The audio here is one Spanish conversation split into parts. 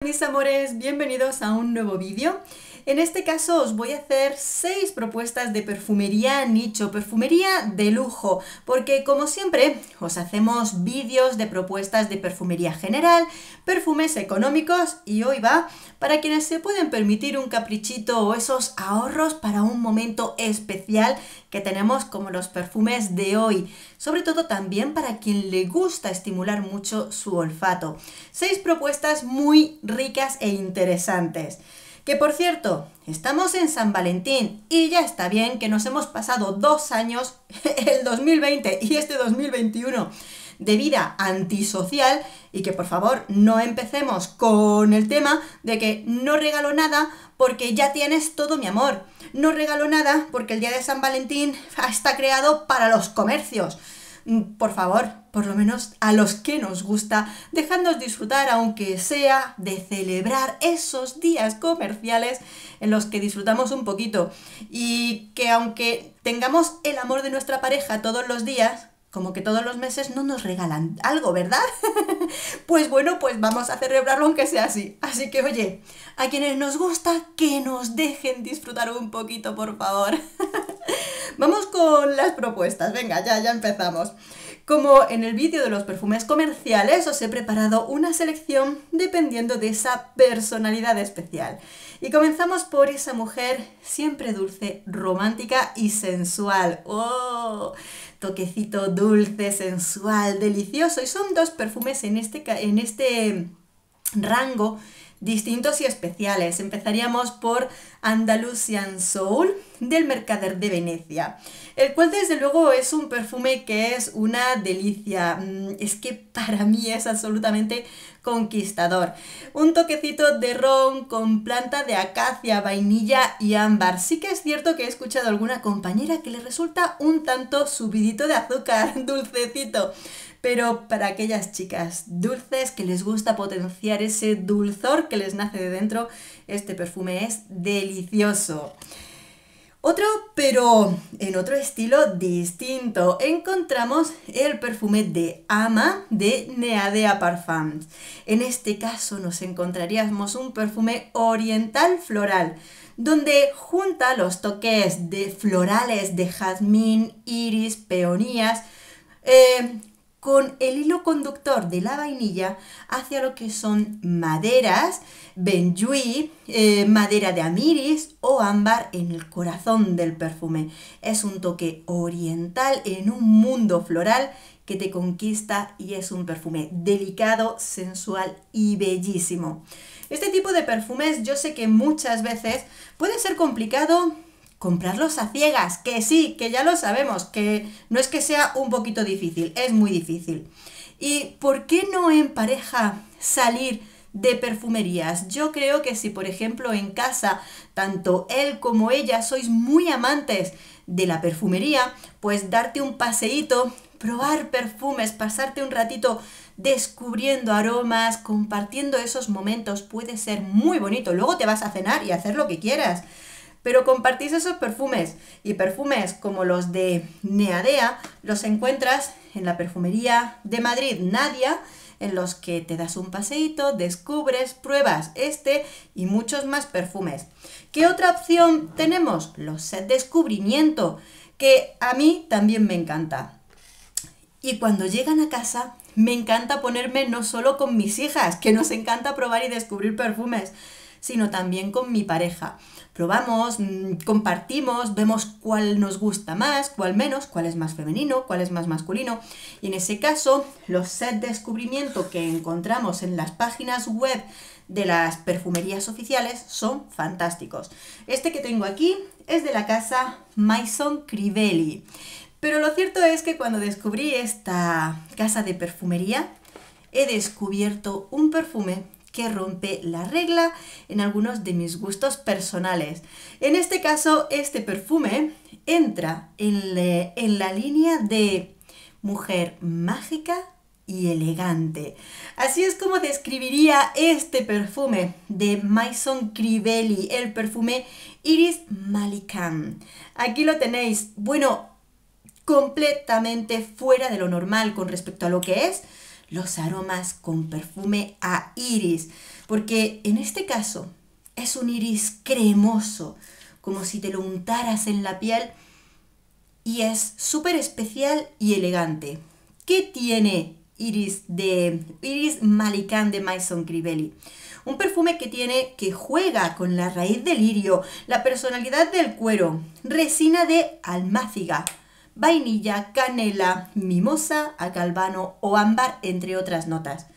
Mis amores, bienvenidos a un nuevo vídeo. En este caso os voy a hacer 6 propuestas de perfumería nicho, perfumería de lujo, porque como siempre os hacemos vídeos de propuestas de perfumería general, perfumes económicos y hoy va para quienes se pueden permitir un caprichito o esos ahorros para un momento especial que tenemos como los perfumes de hoy, sobre todo también para quien le gusta estimular mucho su olfato. 6 propuestas muy ricas e interesantes. Que por cierto, estamos en San Valentín y ya está bien que nos hemos pasado 2 años, el 2020 y este 2021, de vida antisocial y que por favor no empecemos con el tema de que no regalo nada porque ya tienes todo mi amor. No regalo nada porque el día de San Valentín está creado para los comercios. Por favor, por lo menos a los que nos gusta, dejadnos disfrutar, aunque sea de celebrar esos días comerciales en los que disfrutamos un poquito. Y que aunque tengamos el amor de nuestra pareja todos los días, como que todos los meses no nos regalan algo, ¿verdad? Pues bueno, pues vamos a celebrarlo aunque sea así. Así que oye, a quienes nos gusta, que nos dejen disfrutar un poquito, por favor. Vamos con las propuestas, venga, ya empezamos. Como en el vídeo de los perfumes comerciales, os he preparado una selección dependiendo de esa personalidad especial. Y comenzamos por esa mujer siempre dulce, romántica y sensual. ¡Oh! Toquecito dulce, sensual, delicioso. Y son 2 perfumes en este rango distintos y especiales. Empezaríamos por Andalusian Soul del Mercader de Venecia, el cual desde luego es un perfume que es una delicia. Es que para mí es absolutamente conquistador. Un toquecito de ron con planta de acacia, vainilla y ámbar. Sí que es cierto que he escuchado a alguna compañera que le resulta un tanto subidito de azúcar, dulcecito. Pero para aquellas chicas dulces que les gusta potenciar ese dulzor que les nace de dentro, este perfume es delicioso. Otro, pero en otro estilo distinto, encontramos el perfume de Ama de Neadea Parfums. En este caso nos encontraríamos un perfume oriental floral, donde junta los toques de florales de jazmín, iris, peonías, con el hilo conductor de la vainilla hacia lo que son maderas, benjuí, madera de amiris o ámbar en el corazón del perfume. Es un toque oriental en un mundo floral que te conquista y es un perfume delicado, sensual y bellísimo. Este tipo de perfumes yo sé que muchas veces puede ser complicado comprarlos a ciegas, que sí, que ya lo sabemos, que no es que sea un poquito difícil, es muy difícil. ¿Y por qué no en pareja salir de perfumerías? Yo creo que si, por ejemplo, en casa, tanto él como ella sois muy amantes de la perfumería, pues darte un paseíto, probar perfumes, pasarte un ratito descubriendo aromas, compartiendo esos momentos, puede ser muy bonito. Luego te vas a cenar y hacer lo que quieras. Pero compartís esos perfumes y perfumes como los de Neadea los encuentras en la perfumería de Madrid Nadia, en los que te das un paseíto, descubres, pruebas este y muchos más perfumes. ¿Qué otra opción tenemos? Los set descubrimiento, que a mí también me encanta. Y cuando llegan a casa, me encanta ponerme no solo con mis hijas, que nos encanta probar y descubrir perfumes, sino también con mi pareja. Probamos, compartimos, vemos cuál nos gusta más, cuál menos, cuál es más femenino, cuál es más masculino. Y en ese caso, los set de descubrimiento que encontramos en las páginas web de las perfumerías oficiales son fantásticos. Este que tengo aquí es de la casa Maison Crivelli. Pero lo cierto es que cuando descubrí esta casa de perfumería, he descubierto un perfume que rompe la regla en algunos de mis gustos personales. En este caso, este perfume entra en la línea de mujer mágica y elegante. Así es como describiría este perfume de Maison Crivelli, el perfume Iris Malikan. Aquí lo tenéis. Bueno, completamente fuera de lo normal con respecto a lo que es. los aromas con perfume a iris, porque en este caso es un iris cremoso, como si te lo untaras en la piel, y es súper especial y elegante. ¿Qué tiene Iris Malicán de Maison Crivelli? Un perfume que juega con la raíz del lirio, la personalidad del cuero, resina de almáciga, vainilla, canela, mimosa, acalbano o ámbar, entre otras notas.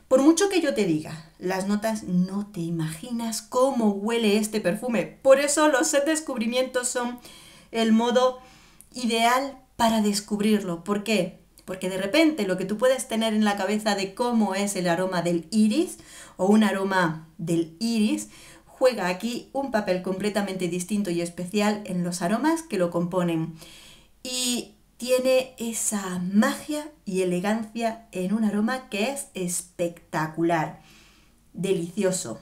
Por mucho que yo te diga las notas, no te imaginas cómo huele este perfume. Por eso los set descubrimientos son el modo ideal para descubrirlo. ¿Por qué? Porque de repente lo que tú puedes tener en la cabeza de cómo es el aroma del iris o un aroma del iris juega aquí un papel completamente distinto y especial en los aromas que lo componen. Y tiene esa magia y elegancia en un aroma que es espectacular, delicioso.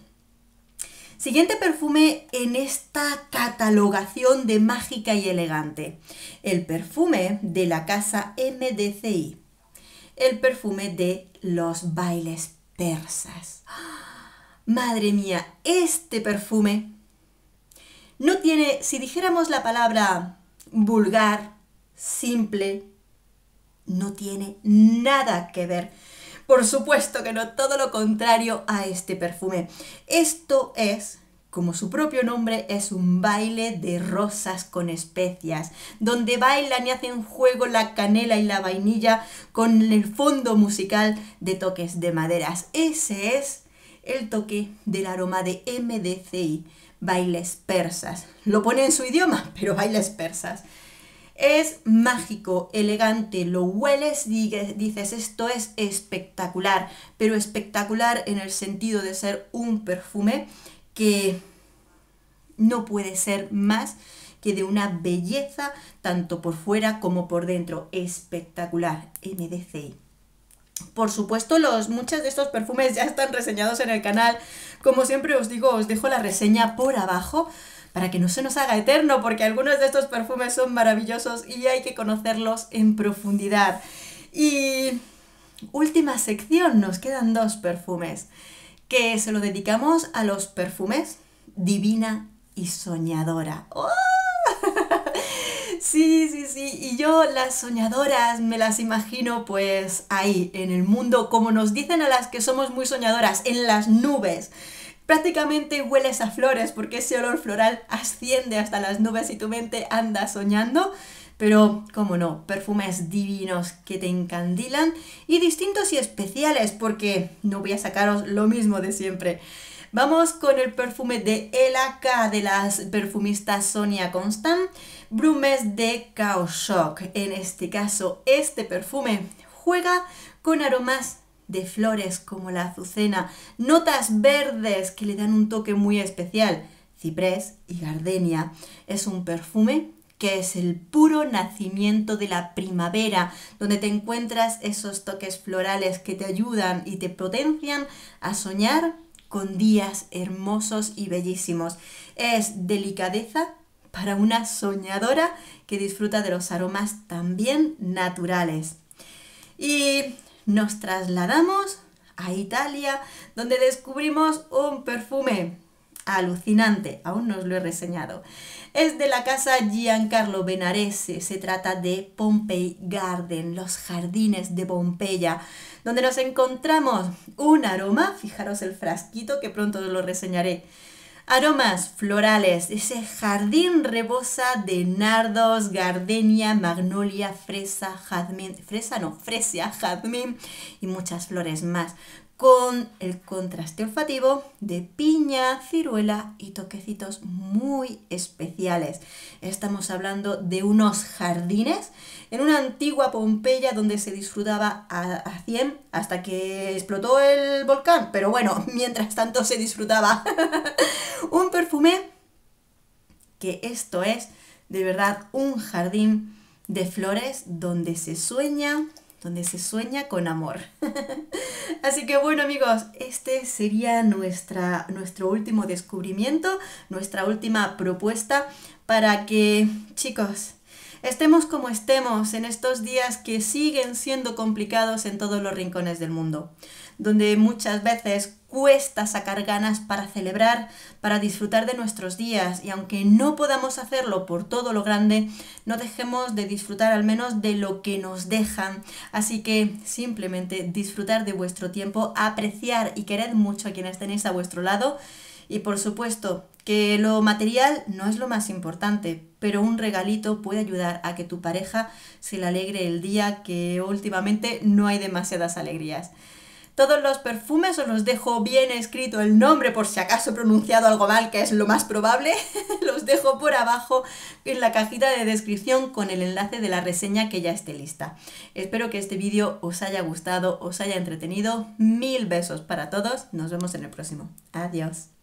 Siguiente perfume en esta catalogación de mágica y elegante. El perfume de la casa MDCI. El perfume de los bailes persas. Madre mía, este perfume no tiene, si dijéramos la palabra vulgar, simple, no tiene nada que ver. Por supuesto que no, todo lo contrario a este perfume. Esto es, como su propio nombre, es un baile de rosas con especias, donde bailan y hacen juego la canela y la vainilla con el fondo musical de toques de maderas. Ese es el toque del aroma de MDCI, bailes persas. Lo pone en su idioma, pero bailes persas. Es mágico, elegante, lo hueles y dices esto es espectacular, pero espectacular en el sentido de ser un perfume que no puede ser más que de una belleza tanto por fuera como por dentro. Espectacular, MDCI. Por supuesto, muchos de estos perfumes ya están reseñados en el canal. Como siempre os digo, os dejo la reseña por abajo para que no se nos haga eterno, porque algunos de estos perfumes son maravillosos y hay que conocerlos en profundidad. Y última sección, nos quedan 2 perfumes, que se lo dedicamos a los perfumes Divina y Soñadora. ¡Oh! Sí, y yo las soñadoras me las imagino pues ahí, en el mundo, como nos dicen a las que somos muy soñadoras, en las nubes. Prácticamente hueles a flores porque ese olor floral asciende hasta las nubes y tu mente anda soñando. Pero, cómo no, perfumes divinos que te encandilan y distintos y especiales porque no voy a sacaros lo mismo de siempre. Vamos con el perfume de Ella de las perfumistas Sonia Constant, Brumes de Caoshock. En este caso, este perfume juega con aromas de flores como la azucena, notas verdes que le dan un toque muy especial, ciprés y gardenia. Es un perfume que es el puro nacimiento de la primavera, donde te encuentras esos toques florales que te ayudan y te potencian a soñar con días hermosos y bellísimos. Es delicadeza para una soñadora que disfruta de los aromas también naturales. Y nos trasladamos a Italia, donde descubrimos un perfume alucinante, aún no os lo he reseñado. Es de la casa Giancarlo Benarese, se trata de Pompey Garden, los jardines de Pompeya, donde nos encontramos un aroma, fijaros el frasquito que pronto os lo reseñaré. Aromas florales, ese jardín rebosa de nardos, gardenia, magnolia, fresa, jazmín, fresia, jazmín y muchas flores más, con el contraste olfativo de piña, ciruela y toquecitos muy especiales. Estamos hablando de unos jardines en una antigua Pompeya donde se disfrutaba a 100 hasta que explotó el volcán, pero bueno, mientras tanto se disfrutaba. Un perfume que esto es de verdad un jardín de flores donde se sueña con amor. Así que bueno amigos, este sería nuestro último descubrimiento, nuestra última propuesta para que, chicos, Estemos como estemos en estos días que siguen siendo complicados en todos los rincones del mundo, donde muchas veces cuesta sacar ganas para celebrar, para disfrutar de nuestros días, y aunque no podamos hacerlo por todo lo grande, no dejemos de disfrutar al menos de lo que nos dejan. Así que simplemente disfrutar de vuestro tiempo, apreciar y querer mucho a quienes tenéis a vuestro lado. Y por supuesto, que lo material no es lo más importante, pero un regalito puede ayudar a que tu pareja se le alegre el día, que últimamente no hay demasiadas alegrías. Todos los perfumes os los dejo bien escrito el nombre por si acaso he pronunciado algo mal, que es lo más probable. Los dejo por abajo en la cajita de descripción con el enlace de la reseña que ya esté lista. Espero que este vídeo os haya gustado, os haya entretenido. 1000 besos para todos. Nos vemos en el próximo. Adiós.